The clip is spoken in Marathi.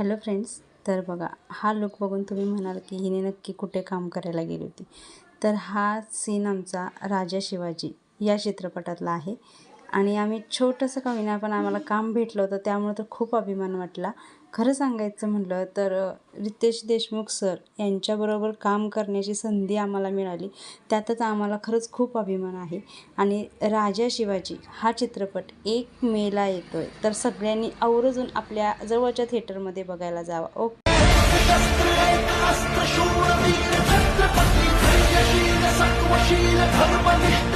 हॅलो फ्रेंड्स, तर बघा हा लुक बघून तुम्ही म्हणाल की हिने नक्की कुठे काम करायला गेली होती. तर हा सीन आमचा राजा शिवाजी या चित्रपटातला आहे आणि आम्ही छोटंसं का होईना पण आम्हाला काम भेटलं होतं, त्यामुळे तर खूप अभिमान वाटला. खरं सांगायचं म्हटलं तर रितेश देशमुख सर यांच्याबरोबर काम करण्याची संधी आम्हाला मिळाली, त्यातच आम्हाला खरंच खूप अभिमान आहे. आणि राजा शिवाजी हा चित्रपट 1 मेला येतो आहे, तर सगळ्यांनी आवर्जून आपल्या जवळच्या थिएटरमध्ये बघायला जावा. ओके. छत्रपती